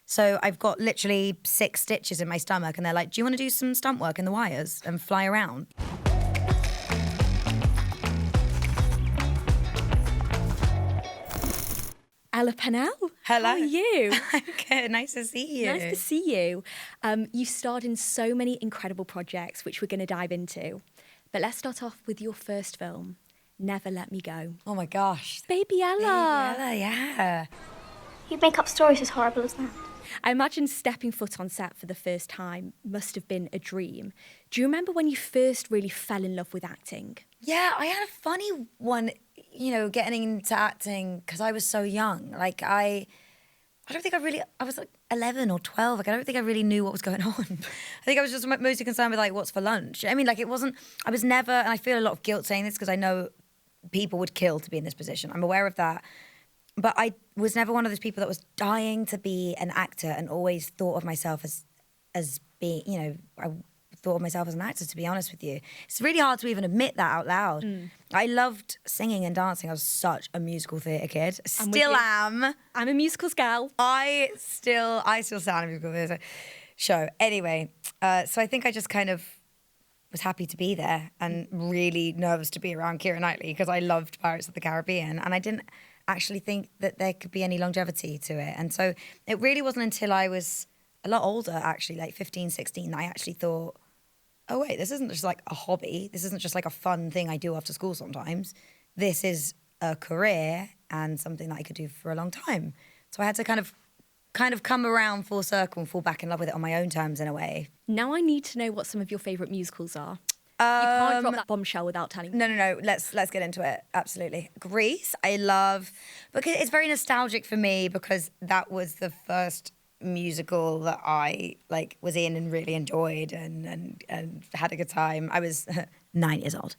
So I've got literally 6 stitches in my stomach and they're like, do you want to do some stunt work in the wires and fly around? Ella Pennell. Hello. How are you? I'm good. Nice to see you. Nice to see you. You starred in so many incredible projects, which we're going to dive into. But let's start off with your first film, Never Let Me Go. Oh my gosh. Baby Ella. Baby Ella, yeah. You'd make up stories as horrible as that. I imagine stepping foot on set for the first time must have been a dream. Do you remember when you first really fell in love with acting? Yeah, I had a funny one, getting into acting because I was so young. Like, I don't think I was like 11 or 12. Like, I don't think I really knew what was going on. I think I was just mostly concerned with, like, what's for lunch. I mean, like, I was never, and I feel a lot of guilt saying this because I know people would kill to be in this position. I'm aware of that. But I was never one of those people that was dying to be an actor and always thought of myself as being, I thought of myself as an actor, to be honest with you. It's really hard to even admit that out loud. I loved singing and dancing. I was such a musical theatre kid. Still am. I'm a musicals gal. I still sound a musical theatre show. Anyway, so I think I just kind of was happy to be there and really nervous to be around Keira Knightley because I loved Pirates of the Caribbean and I didn't actually think that there could be any longevity to it. And so it really wasn't until I was a lot older, actually, like 15, 16, that I actually thought, oh, wait, this isn't just like a hobby. This isn't just like a fun thing I do after school sometimes. This is a career and something that I could do for a long time. So I had to kind of come around full circle and fall back in love with it on my own terms in a way. Now I need to know what some of your favourite musicals are. You can't drop that bombshell without telling me. No. Let's get into it. Absolutely. Grease, I love, because it's very nostalgic for me because that was the first musical that I was in and really enjoyed and had a good time. I was 9 years old.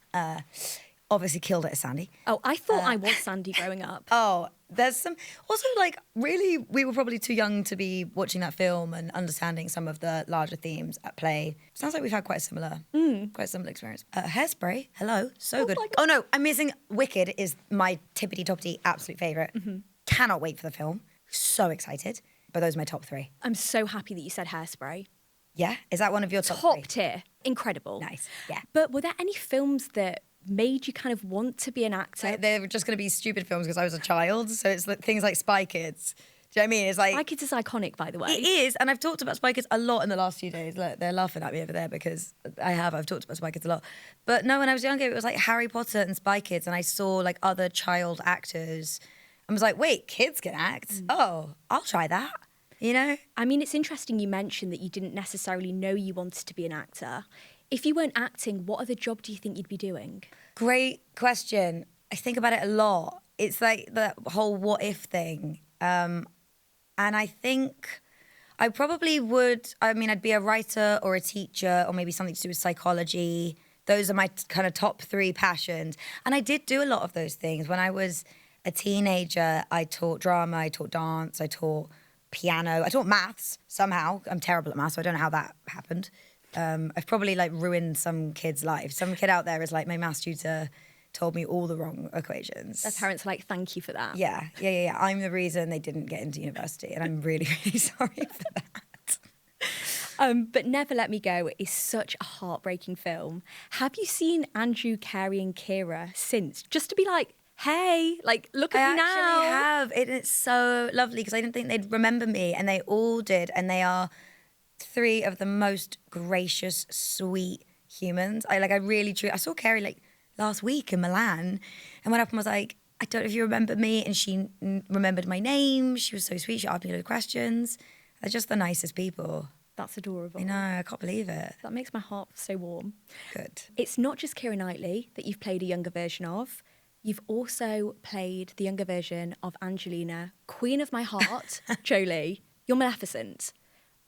Obviously killed it as Sandy. Oh, I thought I was Sandy growing up. Oh, there's some... Also, really, we were probably too young to be watching that film and understanding some of the larger themes at play. Sounds like we've had quite a similar experience. Hairspray, hello, so good. Oh, no, I'm missing... Wicked is my tippity-toppity absolute favourite. Cannot wait for the film. So excited. But those are my top 3. I'm so happy that you said Hairspray. Yeah? Is that one of your top 3? Top tier. Incredible. Nice, yeah. But were there any films that made you kind of want to be an actor? They're just going to be stupid films because I was a child. So it's things like Spy Kids. Do you know what I mean? It's like... Spy Kids is iconic, by the way. It is, and I've talked about Spy Kids a lot in the last few days. Look, they're laughing at me over there because I've talked about Spy Kids a lot. But no, when I was younger, it was like Harry Potter and Spy Kids, and I saw like other child actors and was like, wait, kids can act? Oh, I'll try that. You know? I mean, it's interesting you mentioned that you didn't necessarily know you wanted to be an actor. If you weren't acting, what other job do you think you'd be doing? Great question. I think about it a lot. It's like the whole what if thing. And I think I probably would, I'd be a writer or a teacher or maybe something to do with psychology. Those are my kind of top 3 passions. And I did do a lot of those things. When I was a teenager, I taught drama, I taught dance, I taught piano, I taught maths somehow. I'm terrible at maths, so I don't know how that happened. I've probably ruined some kid's life. Some kid out there is like, my maths tutor told me all the wrong equations. Their parents are like, thank you for that. Yeah. I'm the reason they didn't get into university, and I'm really, really sorry for that. But Never Let Me Go is such a heartbreaking film. Have you seen Andrew Carey and Keira since? Just to be like, hey, look at me now. I actually have. It's so lovely because I didn't think they'd remember me, and they all did, and they are 3 of the most gracious, sweet humans. I saw Carrie last week in Milan and went up and was like, I don't know if you remember me, and she remembered my name. She was so sweet. She asked me a lot of questions. They're just the nicest people. That's adorable. I know, I can't believe it. That makes my heart so warm. Good. It's not just Keira Knightley that you've played a younger version of. You've also played the younger version of Angelina, Queen of My Heart, Jolie. You're Maleficent.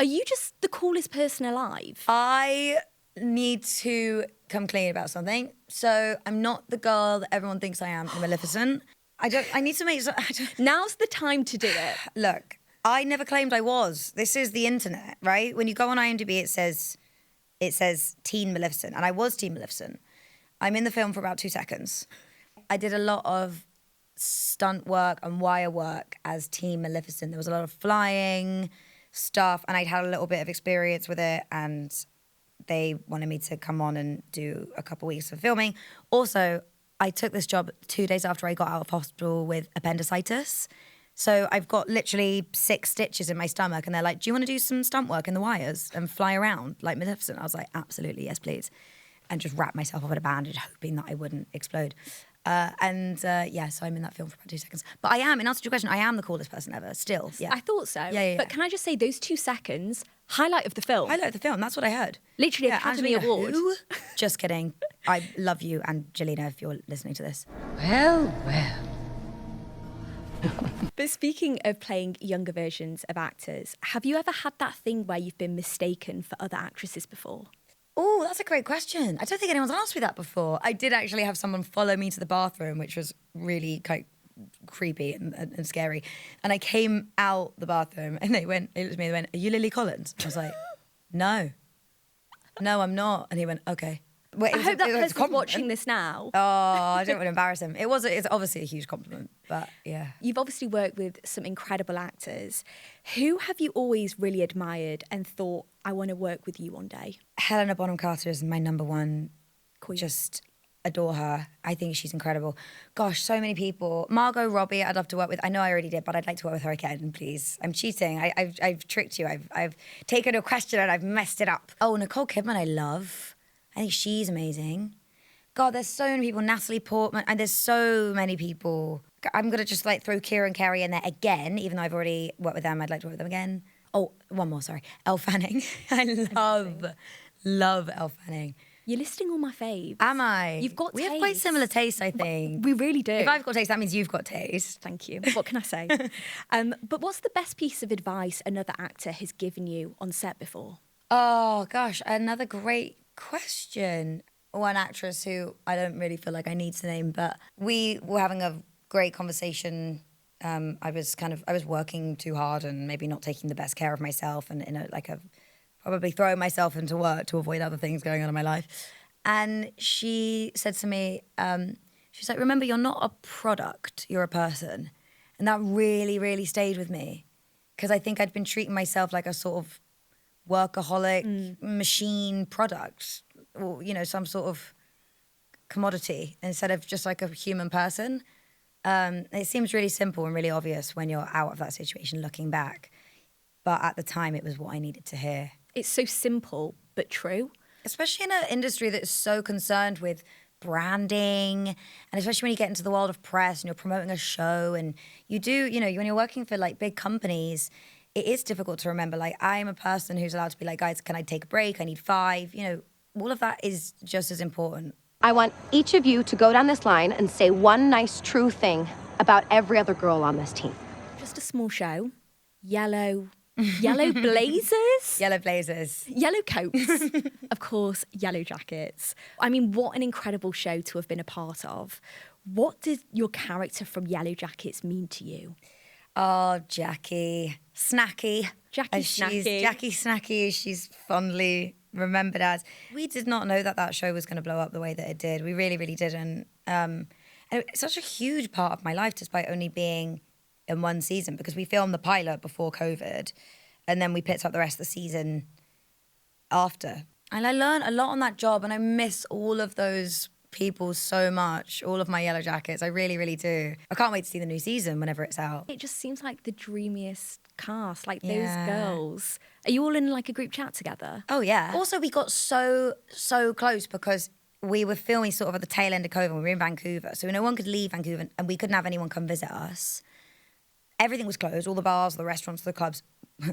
Are you just the coolest person alive? I need to come clean about something. So I'm not the girl that everyone thinks I am in Maleficent. I need to make... Now's the time to do it. Look, I never claimed I was. This is the internet, right? When you go on IMDb, it says Teen Maleficent, and I was Teen Maleficent. I'm in the film for about 2 seconds. I did a lot of stunt work and wire work as Teen Maleficent. There was a lot of flying, stuff, and I'd had a little bit of experience with it, and they wanted me to come on and do a couple weeks of filming. Also, I took this job 2 days after I got out of hospital with appendicitis. So I've got literally 6 stitches in my stomach, and they're like, do you want to do some stunt work in the wires and fly around like Maleficent? I was like, absolutely, yes, please. And just wrap myself up in a bandage, hoping that I wouldn't explode. So I'm in that film for about 2 seconds. But I am, in answer to your question, I am the coolest person ever, still. Yeah. I thought so. Yeah. But can I just say, those 2 seconds, highlight of the film. Highlight of the film, that's what I heard. Literally Academy Angelina, Award. who? Just kidding. I love you, Angelina, if you're listening to this. Well, well. But speaking of playing younger versions of actors, have you ever had that thing where you've been mistaken for other actresses before? Oh, that's a great question. I don't think anyone's asked me that before. I did actually have someone follow me to the bathroom, which was really quite creepy and scary. And I came out the bathroom and they looked at me and they went, are you Lily Collins? I was like, no, I'm not. And he went, okay. Wait, I hope that was a person's compliment. watching this now. Oh, I don't want to embarrass him. It's obviously a huge compliment, but yeah. You've obviously worked with some incredible actors. Who have you always really admired and thought, I want to work with you one day? Helena Bonham Carter is my number one Queen. Just adore her. I think she's incredible. Gosh, so many people. Margot Robbie, I'd love to work with. I know I already did, but I'd like to work with her again, please. I'm cheating. I've tricked you. I've taken a question and I've messed it up. Oh, Nicole Kidman, I love. I think she's amazing. God, there's so many people. Natalie Portman, and there's so many people. I'm gonna just like throw Keira and Carey in there again, even though I've already worked with them. I'd like to work with them again. Oh, one more, sorry. Elle Fanning. I love Elle Fanning. You're listing all my faves. Am I? You've got We have quite taste. similar taste, I think. We really do. If I've got taste, that means you've got taste. Thank you. What can I say? But what's the best piece of advice another actor has given you on set before? Oh, gosh, another great question. One actress who I don't really feel like I need to name, but we were having a great conversation. I was working too hard and maybe not taking the best care of myself, and probably throwing myself into work to avoid other things going on in my life. And she said to me, she's like, remember, you're not a product, you're a person. And that really, really stayed with me, because I think I'd been treating myself like a sort of workaholic machine product, or, some sort of commodity, instead of just like a human person. It seems really simple and really obvious when you're out of that situation looking back. But at the time, it was what I needed to hear. It's so simple, but true. Especially in an industry that's so concerned with branding, and especially when you get into the world of press and you're promoting a show, and you do, when you're working for like big companies, it is difficult to remember, like, I'm a person who's allowed to be like, guys, can I take a break? I need 5, all of that is just as important. I want each of you to go down this line and say one nice, true thing about every other girl on this team. Just a small show. Yellow blazers? Yellow blazers. Yellow coats. Of course, yellow jackets. I mean, what an incredible show to have been a part of. What did your character from Yellow Jackets mean to you? Oh, Jackie. Snacky. Jackie Snacky. Jackie Snacky, she's fondly remembered as. We did not know that show was going to blow up the way that it did. We really, really didn't. And it's such a huge part of my life, despite only being in one season, because we filmed the pilot before COVID, and then we picked up the rest of the season after. And I learned a lot on that job, and I miss all of those people so much, all of my Yellow Jackets. I really, really do. I can't wait to see the new season whenever it's out. It just seems like the dreamiest cast, like those Yeah. girls. Are you all in like a group chat together? Oh, yeah. Also, we got so close because we were filming sort of at the tail end of COVID. We were in Vancouver, so no one could leave Vancouver, and we couldn't have anyone come visit us. Everything was closed, all the bars, the restaurants, the clubs.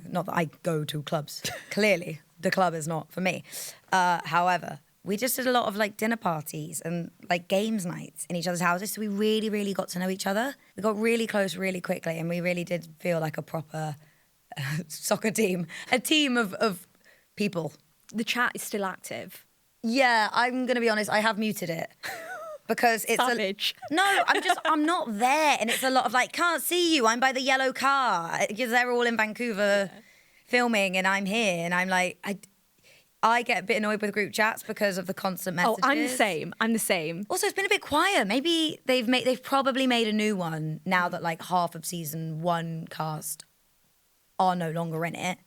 Not that I go to clubs. Clearly, the club is not for me. However, we just did a lot of like dinner parties and like games nights in each other's houses. So we really, really got to know each other. We got really close really quickly, and we really did feel like a proper soccer team, a team of people. The chat is still active. Yeah, I'm going to be honest, I have muted it. Because it's Savage. I'm not there, and it's a lot of like, can't see you, I'm by the yellow car, because they're all in Vancouver filming, and I'm here, and I'm like, I get a bit annoyed with group chats because of the constant messages. Oh, I'm the same. Also, it's been a bit quiet. Maybe they've probably made a new one now that like half of season 1 cast are no longer in it.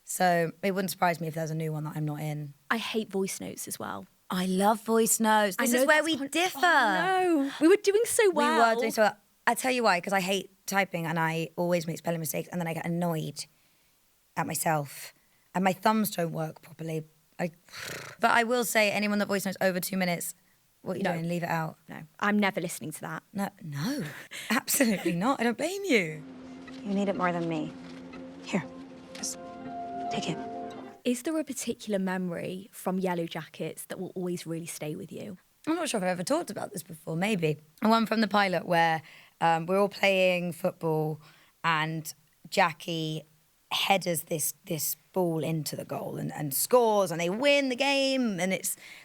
So it wouldn't surprise me if there's a new one that I'm not in. I hate voice notes as well. I love voice notes. This is where we differ. Oh, no. We were doing so well. We were doing so well. I tell you why, because I hate typing and I always make spelling mistakes and then I get annoyed at myself. And my thumbs don't work properly. But I will say, anyone that voice notes over 2 minutes, what are you doing? Leave it out. No, I'm never listening to that. No, absolutely not. I don't blame you. You need it more than me. Here, just take it. Is there a particular memory from Yellow Jackets that will always really stay with you? I'm not sure if I've ever talked about this before, maybe. One from the pilot where we're all playing football and Jackie headers this ball into the goal and scores and they win the game and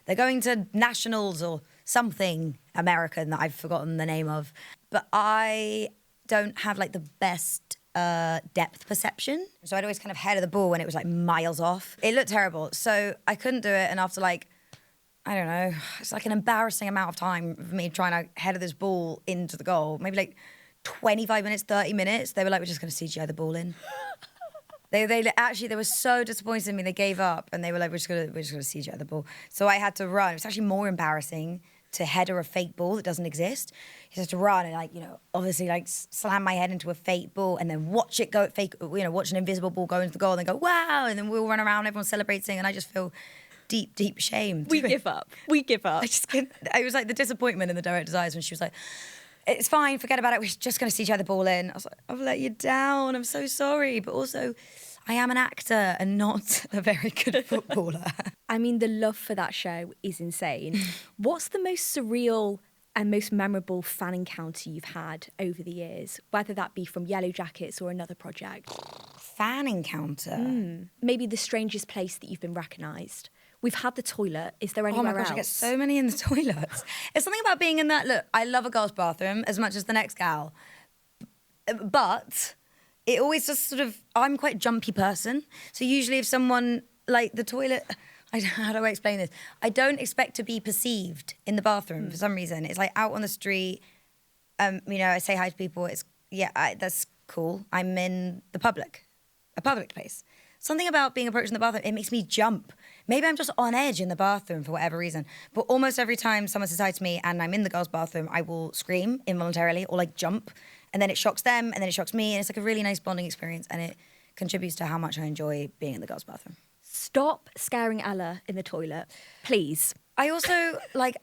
they're going to nationals or something American that I've forgotten the name of. But I don't have like the best depth perception. So I'd always kind of header the ball when it was like miles off. It looked terrible. So I couldn't do it. And after like, I don't know, it's like an embarrassing amount of time of me trying to header this ball into the goal. Maybe like 25 minutes, 30 minutes. They were like, we're just going to CGI the ball in. They were so disappointed in me. They gave up and they were like, we're just gonna CGI the ball. So I had to run. It was actually more embarrassing to header a fake ball that doesn't exist. You just have to run and like, obviously like slam my head into a fake ball and then watch it go watch an invisible ball go into the goal and then go, wow. And then we'll run around, everyone's celebrating. And I just feel deep shame. We give up. We give up. I was like the disappointment in the director's eyes when she was like, it's fine, forget about it. We're just going to CGI the ball in. I was like, I've let you down. I'm so sorry. But also, I am an actor and not a very good footballer. I mean, the love for that show is insane. What's the most surreal and most memorable fan encounter you've had over the years, whether that be from Yellow Jackets or another project? Fan encounter? Maybe the strangest place that you've been recognised. We've had the toilet. Is there anywhere else? Oh my gosh, I get so many in the toilets. It's something about being in that. Look, I love a girl's bathroom as much as the next gal. But it always just sort of, I'm quite a jumpy person. So usually if someone, like the toilet, how do I explain this? I don't expect to be perceived in the bathroom for some reason. It's like out on the street, I say hi to people. That's cool. I'm in a public place. Something about being approached in the bathroom, it makes me jump. Maybe I'm just on edge in the bathroom for whatever reason. But almost every time someone says hi to me and I'm in the girls' bathroom, I will scream involuntarily or like jump. And then it shocks them and then it shocks me. And it's like a really nice bonding experience. And it contributes to how much I enjoy being in the girls' bathroom. Stop scaring Ella in the toilet, please. I also, like,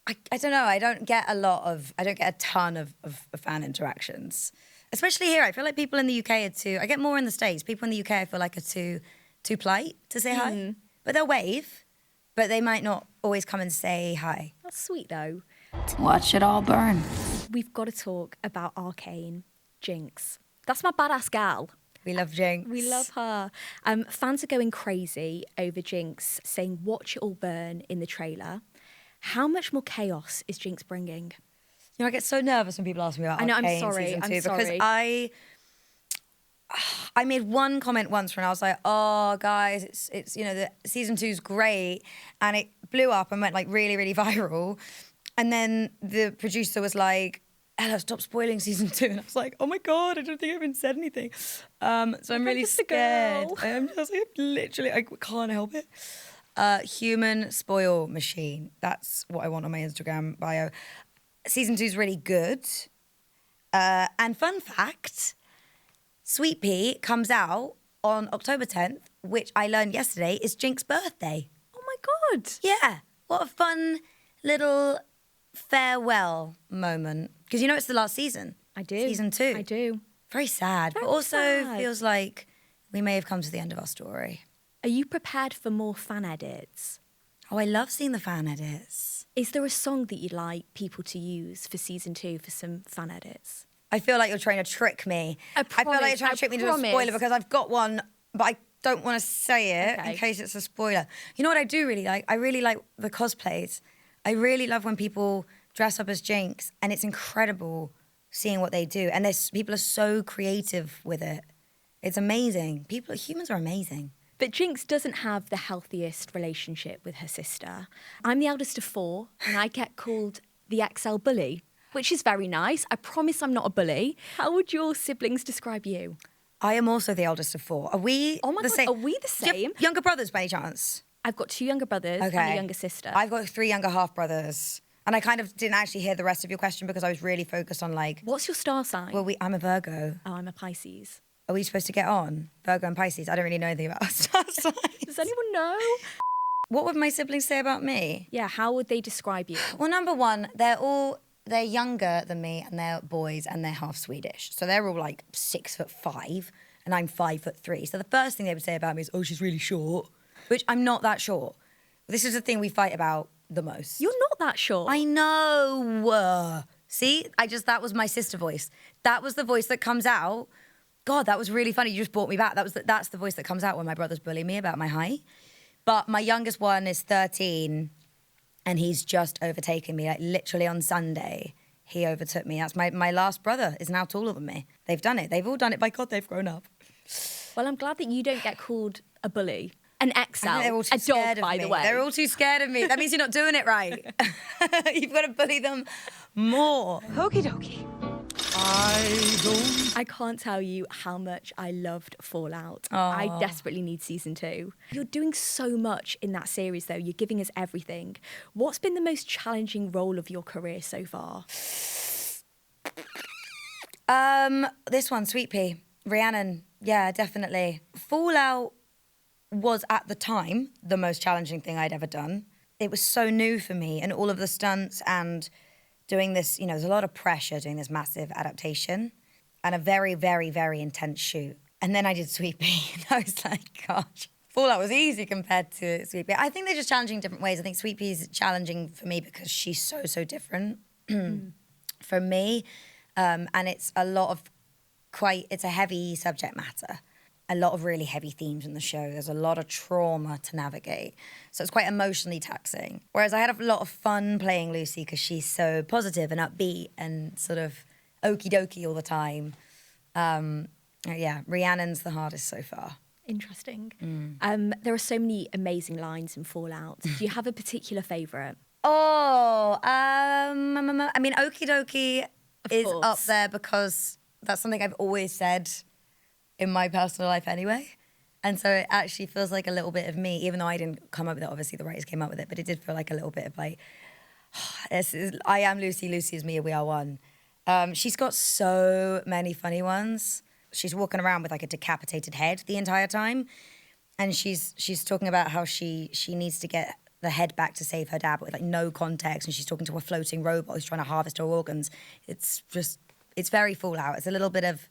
I don't know, I don't get a ton of fan interactions. Especially here, I feel like people in the UK I get more in the States. People in the UK I feel like are too polite to say hi. But they'll wave, but they might not always come and say hi. That's sweet though. Watch it all burn. We've got to talk about Arcane, Jinx. That's my badass gal. We love Jinx. We love her. Fans are going crazy over Jinx, saying watch it all burn in the trailer. How much more chaos is Jinx bringing? I get so nervous when people ask me about Arcane season 2 because I made one comment once when I was like, oh guys, it's the season 2's great, and it blew up and went like really, really viral. And then the producer was like, Ella, stop spoiling season 2. And I was like, oh my God, I don't think I even said anything. So I'm really scared. I'm just literally, I can't help it. Human spoil machine. That's what I want on my Instagram bio. Season 2 is really good. And fun fact, Sweet Pea comes out on October 10th, which I learned yesterday is Jinx's birthday. Oh my God. Yeah. What a fun little farewell moment. Because it's the last season. I do. Season 2. I do. Very sad, Very but also sad. feels like we may have come to the end of our story. Are you prepared for more fan edits? Oh, I love seeing the fan edits. Is there a song that you'd like people to use for season 2 for some fan edits? I feel like you're trying to trick me. I feel like you're trying to trick me into a spoiler because I've got one, but I don't want to say it in case it's a spoiler. You know what I do really like? I really like the cosplays. I really love when people dress up as Jinx, and it's incredible seeing what they do. And people are so creative with it. It's amazing. Humans are amazing. But Jinx doesn't have the healthiest relationship with her sister. I'm the eldest of 4, and I get called the XL bully, which is very nice. I promise I'm not a bully. How would your siblings describe you? I am also the eldest of 4. Are we Oh my the God, same? are we the Do you have same? younger brothers by any chance? I've got 2 younger brothers and a younger sister. I've got 3 younger half brothers. And I kind of didn't actually hear the rest of your question because I was really focused on like, What's your star sign? well, I'm a Virgo. Oh, I'm a Pisces. Are we supposed to get on? Virgo and Pisces. I don't really know anything about our star signs. Does anyone know? What would my siblings say about me? Yeah, how would they describe you? Well, number one, they're younger than me and they're boys and they're half Swedish. So they're all like 6'5" and I'm 5'3". So the first thing they would say about me is, oh, she's really short, which I'm not that short. This is the thing we fight about the most. You're not that short. I know. See, that was my sister voice. That was the voice that comes out. God, that was really funny. You just brought me back. That's the voice that comes out when my brothers bully me about my height. But my youngest one is 13 and he's just overtaken me. Like literally on Sunday, he overtook me. That's my last brother is now taller than me. They've done it. They've all done it. By God, they've grown up. Well, I'm glad that you don't get called a bully. An XL, I think they're all too a scared dog, of by me. the way. They're all too scared of me. That means you're not doing it right. You've got to bully them more. Okie dokie. I can't tell you how much I loved Fallout. I desperately need season 2. You're doing so much in that series, though. You're giving us everything. What's been the most challenging role of your career so far? This one, Sweet Pea, Rhiannon. Yeah, definitely. Fallout was at the time the most challenging thing I'd ever done. It was so new for me, and all of the stunts and doing this, there's a lot of pressure doing this massive adaptation and a very, very, very intense shoot. And then I did Sweet Pea, and I was like, gosh, Fallout was easy compared to Sweet Pea. I think they're just challenging in different ways. I think Sweet Pea is challenging for me because she's so, so different for me. And it's it's a heavy subject matter. A lot of really heavy themes in the show. There's a lot of trauma to navigate. So it's quite emotionally taxing. Whereas I had a lot of fun playing Lucy because she's so positive and upbeat and sort of okie dokie all the time. Yeah, Rhiannon's the hardest so far. Interesting. There are so many amazing lines in Fallout. Do you have a particular favourite? I mean, okie dokie is course. up there because that's something I've always said in my personal life anyway. And so it actually feels like a little bit of me, even though I didn't come up with it. Obviously, the writers came up with it, but it did feel like a little bit of like, I am Lucy, Lucy is me, we are one. She's got so many funny ones. She's walking around with like a decapitated head the entire time. And she's talking about how she needs to get the head back to save her dad, but with like no context. And she's talking to a floating robot who's trying to harvest her organs. It's very Fallout. It's a little bit of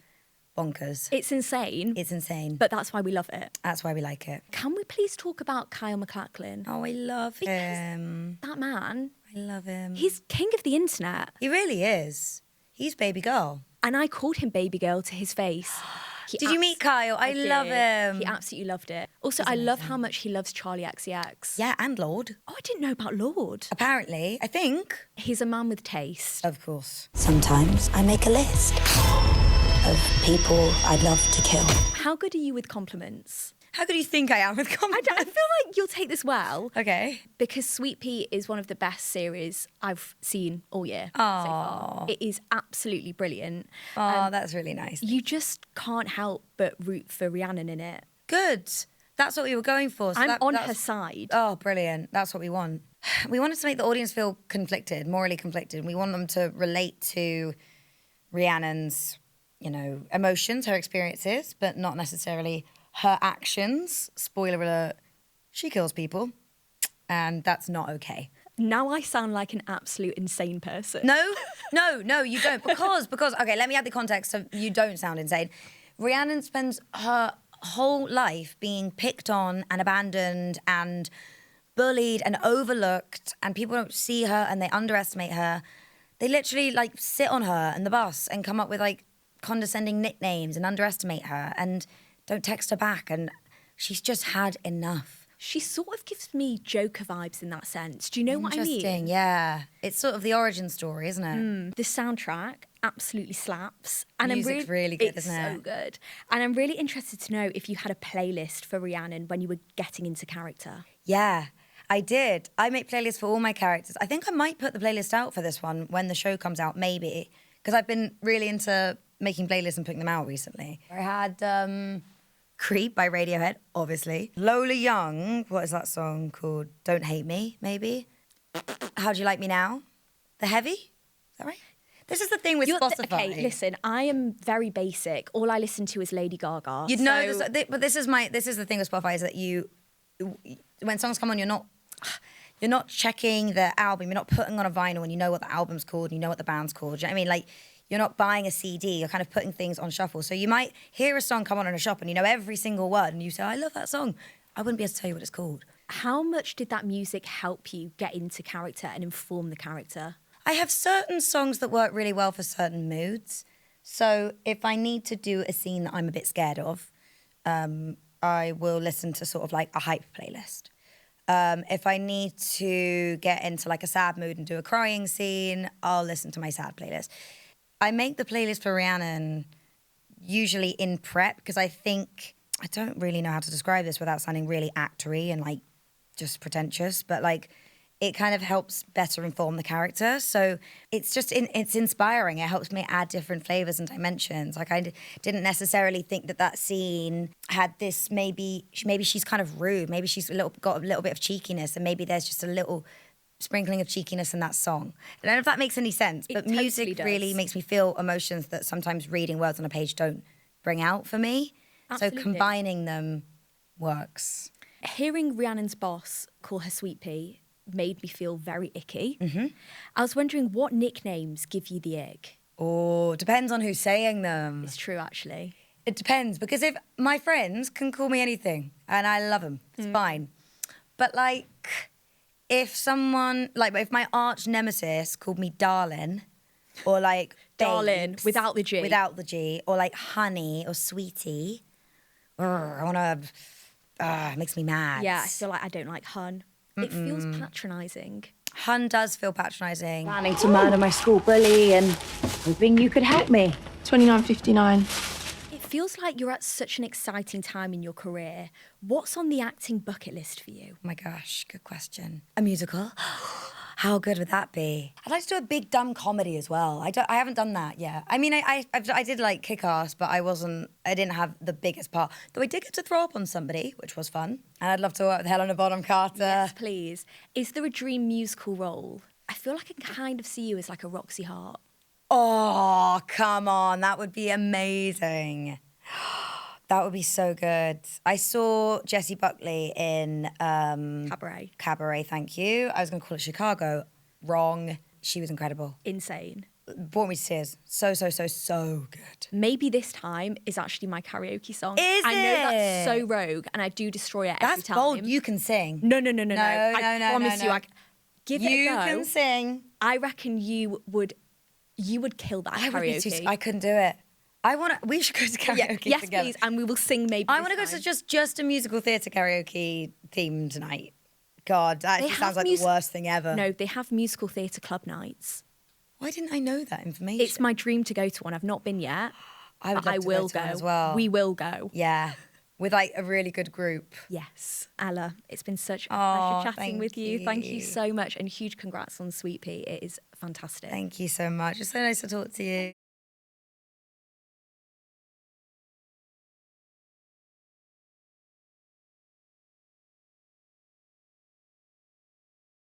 bonkers. It's insane. It's insane. But that's why we love it. That's why we like it. Can we please talk about Kyle MacLachlan? Oh, I love him. That man, I love him. he's king of the internet. He really is. He's baby girl. And I called him baby girl to his face. Did you meet Kyle? I love did. him. He absolutely loved it. Also, I love how much he loves Charlie XCX. Yeah, and Lord. Oh, I didn't know about Lord. Apparently, I think. He's a man with taste. Of course. Sometimes I make a list of people I'd love to kill. How good are you with compliments? How good do you think I am with I compliments? feel like you'll take this well. Okay. Because Sweet Pea is one of the best series I've seen all year so far. It is absolutely brilliant. Oh, that's really nice. You just can't help but root for Rhiannon in it. Good. That's what we were going for. So I'm on that's- her side. Oh, brilliant. That's what we want. We wanted to make the audience feel conflicted, morally conflicted. We want them to relate to Rhiannon's, emotions, her experiences, but not necessarily her actions. Spoiler alert, she kills people, and that's not okay. Now I sound like an absolute insane person. No, you don't. Because, okay, let me add the context so you don't sound insane. Rhiannon spends her whole life being picked on and abandoned and bullied and overlooked, and people don't see her and they underestimate her. They literally sit on her and the bus and come up with condescending nicknames and underestimate her and don't text her back, and she's just had enough. She sort of gives me Joker vibes in that sense. Do you know what I mean? Interesting, yeah. It's sort of the origin story, isn't it? The soundtrack absolutely slaps. And Music's really good, it's isn't it? so good. And I'm really interested to know if you had a playlist for Rhiannon when you were getting into character. Yeah, I did. I make playlists for all my characters. I think I might put the playlist out for this one when the show comes out, maybe. Because I've been really into making playlists and putting them out recently. I had Creep by Radiohead, obviously. Lola Young, what is that song called? Don't Hate Me, maybe. How Do You Like Me Now? The Heavy? Is that right? This is the thing with Spotify. Okay, listen, I am very basic. All I listen to is Lady Gaga. You'd know this, but this is the thing with Spotify is that when songs come on, you're not checking the album, you're not putting on a vinyl and you know what the album's called, and you know what the band's called. Do you know what I mean? Like, you're not buying a CD, you're kind of putting things on shuffle. So you might hear a song come on in a shop and you know every single word and you say, I love that song. I wouldn't be able to tell you what it's called. How much did that music help you get into character and inform the character? I have certain songs that work really well for certain moods. So if I need to do a scene that I'm a bit scared of, I will listen to sort of like a hype playlist. If I need to get into like a sad mood and do a crying scene, I'll listen to my sad playlist. I make the playlist for Rhiannon usually in prep because I don't really know how to describe this without sounding really actory and like just pretentious, but like it kind of helps better inform the character. So it's just, it's inspiring. It helps me add different flavors and dimensions. Like I didn't necessarily think that scene had this, maybe she's kind of rude. Maybe she's got a little bit of cheekiness and maybe there's just a little sprinkling of cheekiness in that song. I don't know if that makes any sense, but music really makes me feel emotions that sometimes reading words on a page don't bring out for me. Absolutely. So combining them works. Hearing Rhiannon's boss call her Sweet Pea made me feel very icky. Mm-hmm. I was wondering what nicknames give you the ick? Oh, depends on who's saying them. It's true, actually. It depends, because if my friends can call me anything and I love them, it's fine. But like, if my arch nemesis called me darling, or like Darling, babes, without the G. without the G, or like honey or sweetie, I wanna, it makes me mad. Yeah, I feel like I don't like hun. It feels patronising. Hun does feel patronising. Planning to murder my school bully and hoping you could help me. 29:59. It feels like you're at such an exciting time in your career. What's on the acting bucket list for you? Oh my gosh, good question. A musical? How good would that be? I'd like to do a big dumb comedy as well. I haven't done that yet. I mean, I did like Kick-Ass, but I didn't have the biggest part. Though I did get to throw up on somebody, which was fun. And I'd love to work with Helena Bonham Carter. Yes, please. Is there a dream musical role? I feel like I can kind of see you as like a Roxy Hart. Oh, come on. That would be amazing. That would be so good. I saw Jessie Buckley in Cabaret. Cabaret, thank you. I was going to call it Chicago. Wrong. She was incredible. Insane. Brought me to tears. So good. Maybe This Time is actually my karaoke song. Is I know that's it? so rogue and I do destroy it every That's time. bold. You can sing. No. No, I promise no. you, give it a go. You can sing. I reckon you would kill that at I would be karaoke. I couldn't do it. We should go to karaoke yes, together. please, and we will sing maybe. I want to go to just a musical theatre karaoke theme tonight. God, that actually sounds like the worst thing ever. No, they have musical theatre club nights. Why didn't I know that information? It's my dream to go to one. I've not been yet. I would but love I to will go to one go as well. We will go. Yeah, with like a really good group. Yes, Ella, it's been such a Oh, pleasure chatting with you. Thank you you. so much, and huge congrats on Sweet Pea. It is fantastic. Thank you so much. It's so nice to talk to you.